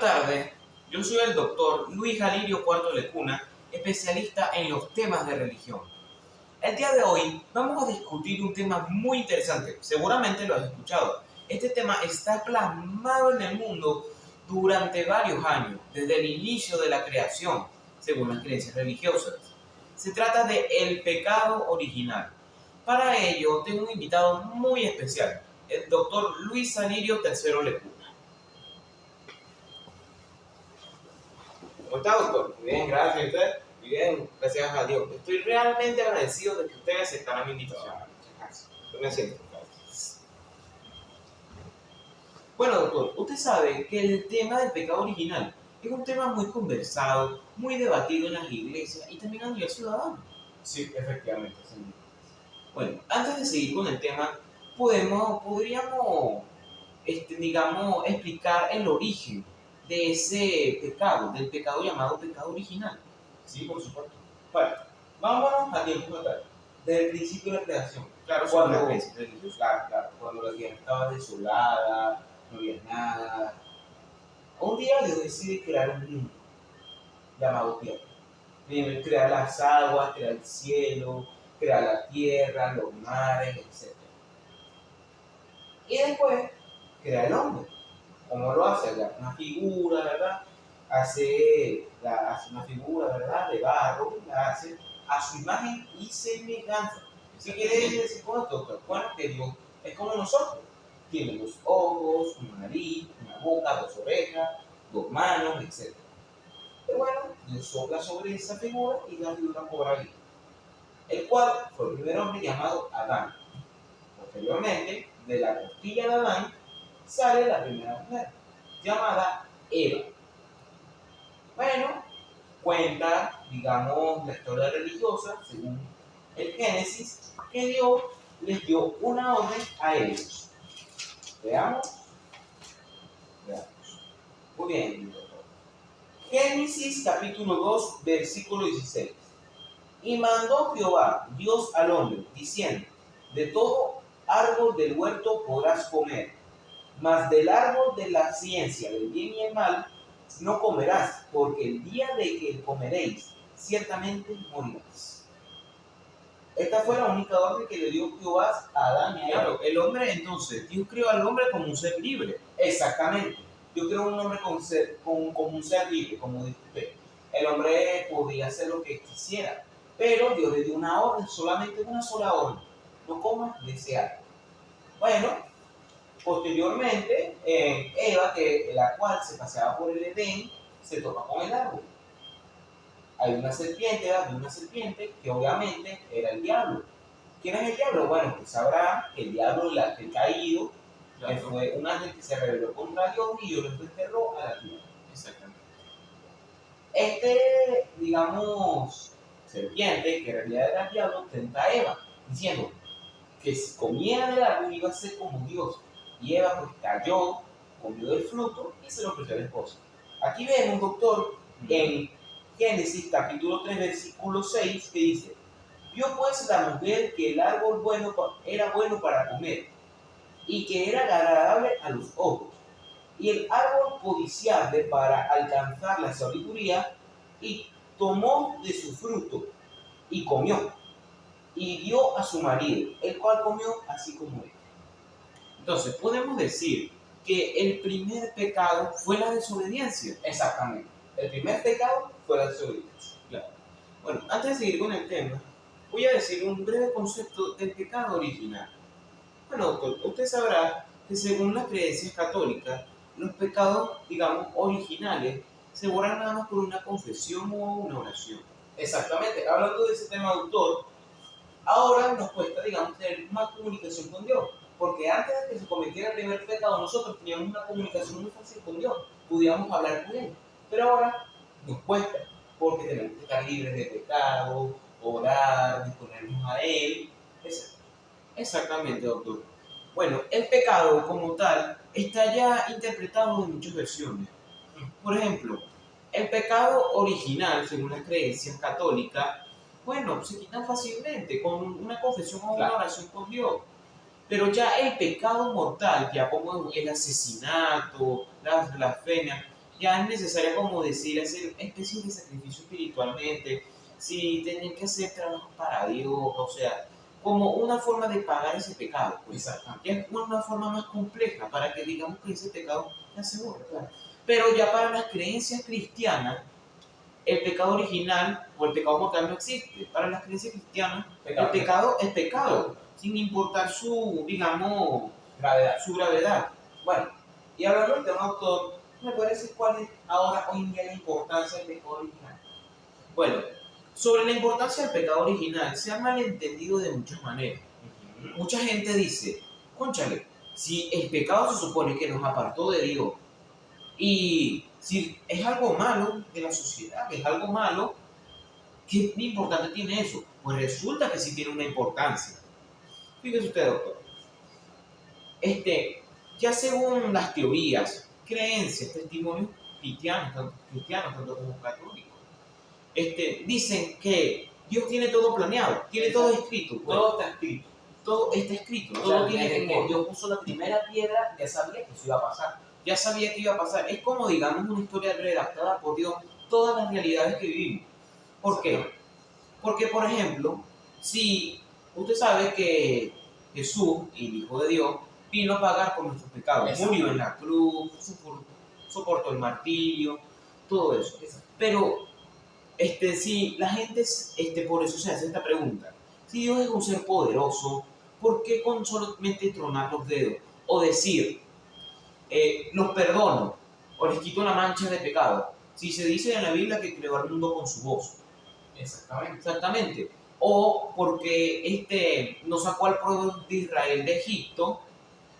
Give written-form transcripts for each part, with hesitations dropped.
tardes, yo soy el doctor Luis Alirio Cuarto Lecuna, especialista en los temas de religión. El día de hoy vamos a discutir un tema muy interesante, seguramente lo has escuchado. Este tema está plasmado en el mundo durante varios años, desde el inicio de la creación, según las creencias religiosas. Se trata de el pecado original. Para ello tengo un invitado muy especial, el doctor Luis Alirio III Lecuna. ¿Cómo está, doctor? Muy bien, gracias. ¿Y usted? Muy bien, gracias a Dios. Estoy realmente agradecido de que usted aceptara mi invitación. Gracias. Yo me siento. Gracias. Bueno, doctor, usted sabe que el tema del pecado original es un tema muy conversado, muy debatido en las iglesias y también a nivel ciudadano. Sí, efectivamente. Sí. Bueno, antes de seguir con el tema, podríamos, digamos, explicar el origen de ese pecado, del pecado llamado pecado original. Sí, por supuesto. Bueno, vámonos a tiempos atrás, desde el principio de la creación. Claro, Cuando, cuando la tierra estaba desolada, no había nada. Un día Dios decide crear un mundo llamado tierra. Crear las aguas, crear el cielo, crear la tierra, los mares, etc. Y después crea el hombre. ¿Cómo lo hace? Una figura, ¿verdad? Hace una figura, ¿verdad? De barro, la hace a su imagen y semejanza. ¿Qué quiere decir con esto, doctor? Bueno, que Dios es como nosotros. Tiene dos ojos, una nariz, una boca, dos orejas, dos manos, etc. Y bueno, Dios sopla sobre esa figura y la figura cobra vida. El cual fue el primer hombre llamado Adán. Posteriormente, de la costilla de Adán, sale la primera mujer, llamada Eva. Bueno, cuenta, digamos, la historia religiosa, según el Génesis, que Dios les dio una orden a ellos. Veamos. Muy bien, doctor. Génesis capítulo 2, versículo 16. Y mandó Jehová, Dios al hombre, diciendo, de todo árbol del huerto podrás comer, mas del árbol de la ciencia del bien y el mal no comerás, porque el día de que comeréis, ciertamente morirás. Esta fue la única orden que le dio Jehová a Adán y a Eva. Claro, el hombre entonces, Dios creó al hombre como un ser libre. Exactamente. Dios creó un hombre como un ser libre, como dice usted. El hombre podía hacer lo que quisiera, pero Dios le dio una orden, solamente una sola orden. No comas de ese árbol. Bueno, posteriormente, Eva, la cual se paseaba por el Edén, se topa con el árbol. Hay una serpiente, que obviamente era el diablo. ¿Quién es el diablo? Bueno, pues sabrá que el diablo, el ángel caído, fue un ángel que se rebeló contra Dios y Dios lo desterró a la tierra. Exactamente. Digamos, serpiente, que en realidad era el diablo, tenta a Eva, diciendo que si comía del árbol iba a ser como Dios. Y Eva pues cayó, comió del fruto y se lo ofreció a la esposa. Aquí vemos, doctor, en Génesis capítulo 3, versículo 6, que dice, vio pues la mujer que el árbol era bueno para comer y que era agradable a los ojos, y el árbol codiciable para alcanzar la sabiduría, y tomó de su fruto y comió, y dio a su marido, el cual comió así como él. Entonces, podemos decir que el primer pecado fue la desobediencia. Exactamente. El primer pecado fue la desobediencia. Claro. Bueno, antes de seguir con el tema, voy a decir un breve concepto del pecado original. Bueno, doctor, usted sabrá que según las creencias católicas, los pecados, digamos, originales, se borran nada más por una confesión o una oración. Exactamente. Hablando de ese tema, doctor, ahora nos cuesta, digamos, tener más comunicación con Dios. Porque antes de que se cometiera el primer pecado, nosotros teníamos una comunicación muy fácil con Dios. Podíamos hablar con Él. Pero ahora nos cuesta, porque tenemos que estar libres de pecado, orar, disponernos a Él, etc. Exactamente, doctor. Bueno, el pecado como tal está ya interpretado en muchas versiones. Por ejemplo, el pecado original, según las creencias católicas, bueno, se quita fácilmente con una confesión o una oración con Dios. Pero ya el pecado mortal, ya como el asesinato, la blasfemia, ya es necesario, como decir, hacer especies de sacrificio espiritualmente, si tienen que hacer trabajo para Dios, o sea, como una forma de pagar ese pecado, pues. Exacto. Ya es una forma más compleja para que digamos que ese pecado ya se borre, claro. Pero ya para las creencias cristianas, el pecado original o el pecado mortal no existe. Para las creencias cristianas, el pecado es pecado, sin importar su, digamos, Gravedad. su gravedad. Bueno, y hablando del tema, doctor, ¿me puede decir cuál es ahora hoy en día la importancia del pecado original? Bueno, sobre la importancia del pecado original se ha malentendido de muchas maneras. Mucha gente dice, cónchale, si el pecado se supone que nos apartó de Dios y si es algo malo de la sociedad, es algo malo, ¿qué importante tiene eso? Pues resulta que sí tiene una importancia. Fíjese usted, doctor. Ya según las teorías, creencias, testimonios cristianos, tanto como católicos, dicen que Dios tiene todo planeado, tiene todo escrito. Pues. Todo está escrito. Todo está escrito. Todo tiene desde que Dios puso la primera piedra, ya sabía que eso iba a pasar. Ya sabía que iba a pasar. Es como, digamos, una historia redactada por Dios, todas las realidades que vivimos. ¿Por qué? Porque, por ejemplo, si usted sabe que Jesús, el Hijo de Dios, vino a pagar por nuestros pecados, Exacto. murió en la cruz, soportó el martirio, todo eso. Pero, si la gente, por eso se hace esta pregunta, si Dios es un ser poderoso, ¿por qué con solamente tronar los dedos o decir, los perdono o les quito la mancha de pecado? Si se dice en la Biblia que creó al mundo con su voz. Exactamente. O porque nos sacó al pueblo de Israel de Egipto,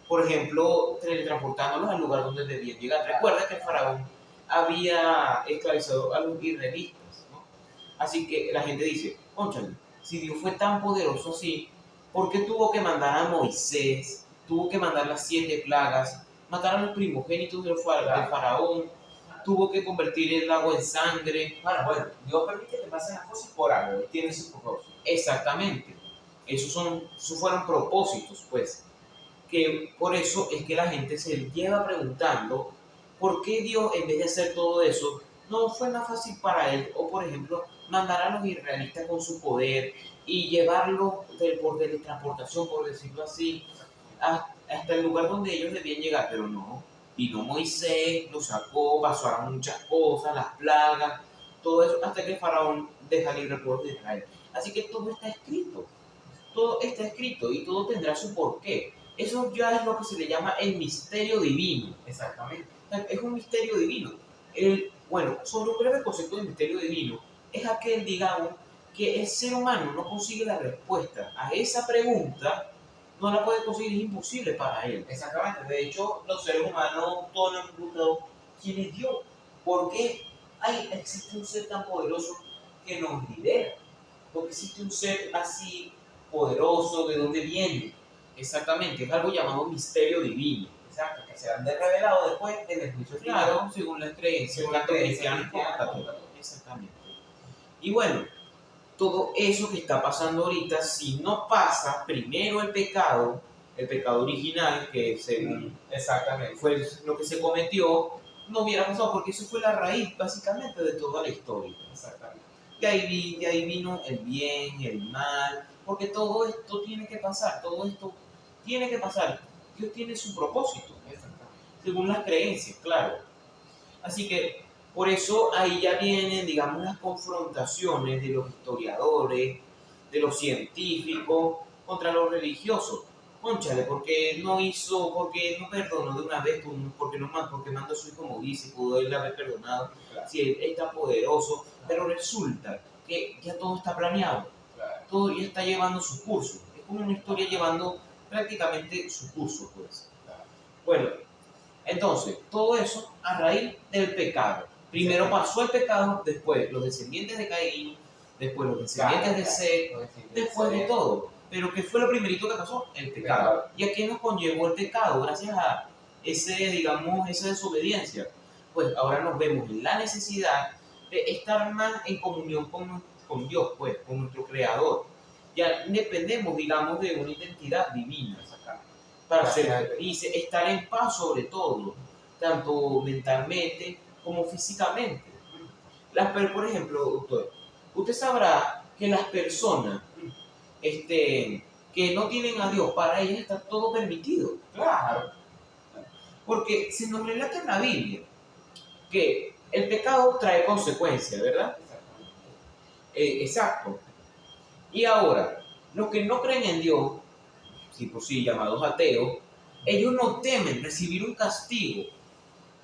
por ejemplo, teletransportándolos al lugar donde debían llegar. Recuerda que el faraón había esclavizado a los israelitas, ¿no? Así que la gente dice, cónchale, si Dios fue tan poderoso así, ¿por qué tuvo que mandar a Moisés, tuvo que mandar las 7 plagas, matar a los primogénitos del faraón, tuvo que convertir el agua en sangre? Bueno, Dios permite que pasen las cosas por algo, tiene sus propósitos. Exactamente. Esos fueron propósitos, pues. Que por eso es que la gente se lleva preguntando por qué Dios, en vez de hacer todo eso, no fue más fácil para él, o por ejemplo, mandar a los israelitas con su poder y llevarlos por teletransportación, por decirlo así, hasta el lugar donde ellos debían llegar, pero no. Vino Moisés, lo sacó, pasaron muchas cosas, las plagas, todo eso, hasta que el faraón deja libre el pueblo de Israel. Así que todo está escrito y todo tendrá su porqué. Eso ya es lo que se le llama el misterio divino. Exactamente. Es un misterio divino. Bueno, sobre un breve concepto de misterio divino, es aquel, digamos, que el ser humano no consigue la respuesta a esa pregunta, no la puede conseguir, es imposible para él. Exactamente. De hecho, los seres humanos todos nos han preguntado quién es Dios. ¿Por qué existe un ser tan poderoso que nos lidera? ¿Por qué existe un ser así poderoso? ¿De dónde viene? Exactamente, es algo llamado misterio divino. Exacto, que serán revelado después del juicio final. Claro, según las creencias, tanto cristianas como católicas. Exactamente. Y bueno, todo eso que está pasando ahorita, si no pasa primero el pecado original, que según exactamente fue lo que se cometió, no hubiera pasado, porque eso fue la raíz básicamente de toda la historia. Exactamente. De ahí vino el bien, el mal, porque todo esto tiene que pasar, Dios tiene su propósito, según las creencias, claro. Así que por eso ahí ya vienen, digamos, las confrontaciones de los historiadores, de los científicos, contra los religiosos. Cónchale, porque no perdonó de una vez, porque mandó a su hijo Mauricio, pudo él haber perdonado, claro. Si él está poderoso, pero resulta que ya todo está planeado, claro. Todo ya está llevando su curso, es como una historia llevando prácticamente su curso, pues. Claro. Bueno, entonces, todo eso a raíz del pecado. Primero pasó el pecado, después los descendientes de Caín, después los descendientes de Seth, después de todo. Pero ¿qué fue lo primerito que pasó? El pecado. ¿Y a qué nos conllevó el pecado? Gracias a esa desobediencia. Pues ahora nos vemos en la necesidad de estar más en comunión con Dios, pues, con nuestro Creador. Ya dependemos, digamos, de una identidad divina. Para ser felices, estar en paz sobre todo, tanto mentalmente como físicamente. Por ejemplo, doctor, usted sabrá que las personas que no tienen a Dios, para ellas está todo permitido. Claro. Porque se nos relata en la Biblia que el pecado trae consecuencias, ¿verdad? Exacto. Y ahora, los que no creen en Dios, si por sí llamados ateos, ellos no temen recibir un castigo,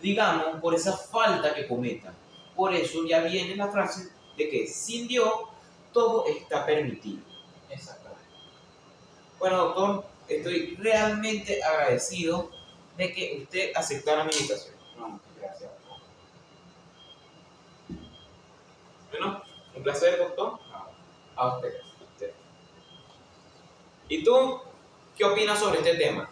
digamos, por esa falta que cometan. Por eso ya viene la frase de que sin Dios todo está permitido. Exactamente. Bueno, doctor, estoy realmente agradecido de que usted aceptara mi invitación. No, gracias. Bueno, un placer, doctor. No. A usted. ¿Y tú qué opinas sobre este tema?